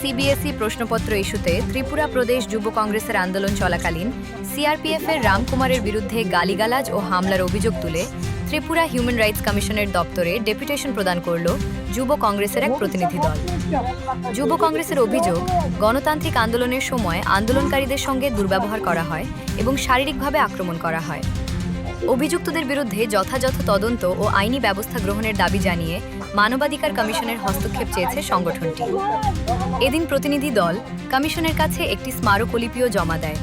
CBSE প্রশ্নপত্র ইস্যুতে ত্রিপুরা প্রদেশ যুব কংগ্রেসের আন্দোলন চলাকালীন সিআরপিএফের রামকুমারের বিরুদ্ধে গালিগালাজ ও হামলার অভিযোগ তুলে ত্রিপুরা হিউম্যান রাইটস কমিশনের দপ্তরে ডেপুটেশন প্রদান করল যুব কংগ্রেসের এক প্রতিনিধি দল। যুব কংগ্রেসের অভিযোগ, গণতান্ত্রিক আন্দোলনের সময় আন্দোলনকারীদের সঙ্গে দুর্ব্যবহার করা হয় এবং শারীরিকভাবে আক্রমণ করা হয়। অভিযুক্তদের বিরুদ্ধে যথাযথ তদন্ত ও আইনি ব্যবস্থা গ্রহণের দাবি জানিয়ে মানবাধিকার কমিশনের হস্তক্ষেপ চেয়েছে সংগঠনটি। এদিন প্রতিনিধি দল কমিশনের কাছে একটি স্মারকলিপিও জমা দেয়।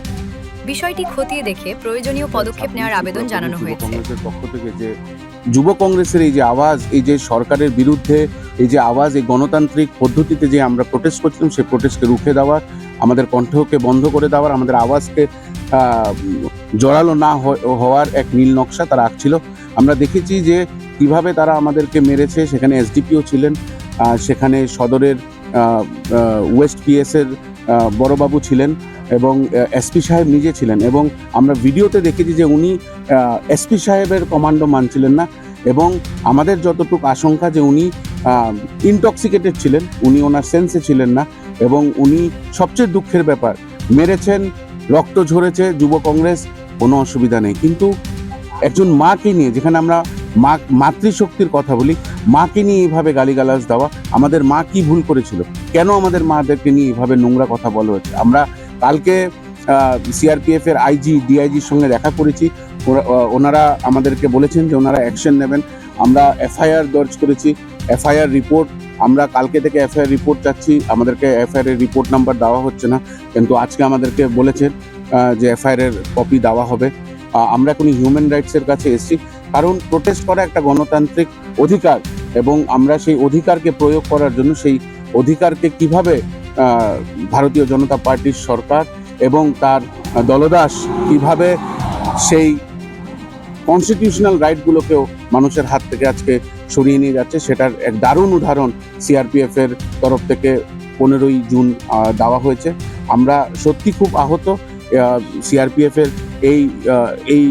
বিষয়টি খতিয়ে দেখে প্রয়োজনীয় পদক্ষেপ নেওয়ার আবেদন জানানো হয়েছে। পক্ষ থেকে যে যুব কংগ্রেসের এই যে আওয়াজ, এই যে সরকারের বিরুদ্ধে এই যে আওয়াজ, এই গণতান্ত্রিক পদ্ধতিতে যে আমরা প্রোটেস্ট করছিলাম, সেই প্রোটেস্টকে রুখে দেওয়ার, আমাদের কণ্ঠকে বন্ধ করে দেওয়ার, আমাদের আওয়াজকে জোরালো না হওয়ার এক নীল নকশা তারা আঁকছিল। আমরা দেখেছি যে কিভাবে তারা আমাদেরকে মেরেছে। সেখানে এসডিপিও ছিলেন, সেখানে সদরের ওয়েস্ট পিএসের বড়বাবু ছিলেন এবং এসপি সাহেব নিজে ছিলেন, এবং আমরা ভিডিওতে দেখেছি যে উনি এসপি সাহেবের কমান্ডো মানছিলেন না, এবং আমাদের যতটুকু আশঙ্কা যে উনি ইনটক্সিকেটেড ছিলেন, উনি ওনার সেন্সে ছিলেন না, এবং উনি সবচেয়ে দুঃখের ব্যাপার মেরেছেন, রক্ত ঝরেছে। যুব কংগ্রেস কোনো অসুবিধা নেই, কিন্তু একজন মাকে নিয়ে, যেখানে আমরা মাতৃশক্তির কথা বলি, মাকে নিয়ে এইভাবে গালিগালাজ দেওয়া, আমাদের মা কি ভুল করেছিল, কেন আমাদের মাদেরকে নিয়ে এইভাবে নোংরা কথা বলা হচ্ছে। আমরা কালকে সিআরপিএফ এর আইজি ডিআইজির সঙ্গে দেখা করেছি, ওনারা আমাদেরকে বলেছেন যে ওনারা অ্যাকশন নেবেন। আমরা এফআইআর দর্জ করেছি, এফআইআর রিপোর্ট, আমরা কালকে থেকে এফআইআর রিপোর্ট চাচ্ছি। আমাদেরকে এফআইআর এর রিপোর্ট নাম্বার দেওয়া হচ্ছে না, কিন্তু আজকে আমাদেরকে বলেছেন যে এফআইআর এর কপি দেওয়া হবে। আমরা এখন হিউম্যান রাইটসের কাছে এসেছি, কারণ প্রোটেস্ট করা একটা গণতান্ত্রিক অধিকার, এবং আমরা সেই অধিকারকে প্রয়োগ করার জন্য, সেই অধিকারকে কিভাবে ভারতীয় জনতা পার্টির সরকার এবং তার দলদাস কিভাবে সেই কনস্টিটিউশনাল রাইটগুলোকেও মানুষের হাত থেকে আজকে সরিয়ে নিয়ে যাচ্ছে, সেটার এক দারুণ উদাহরণ সিআরপিএফ এর তরফ থেকে 15ই জুন দেওয়া হয়েছে। আমরা সত্যি খুব আহত সিআরপিএফ এর এই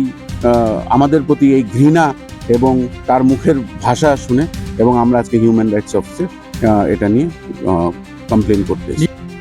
আমাদের প্রতি এই ঘৃণা এবং তার মুখের ভাষা শুনে, এবং আমরা আজকে হিউম্যান রাইটস অফিসে এটা নিয়ে কমপ্লেন করতে এসেছি।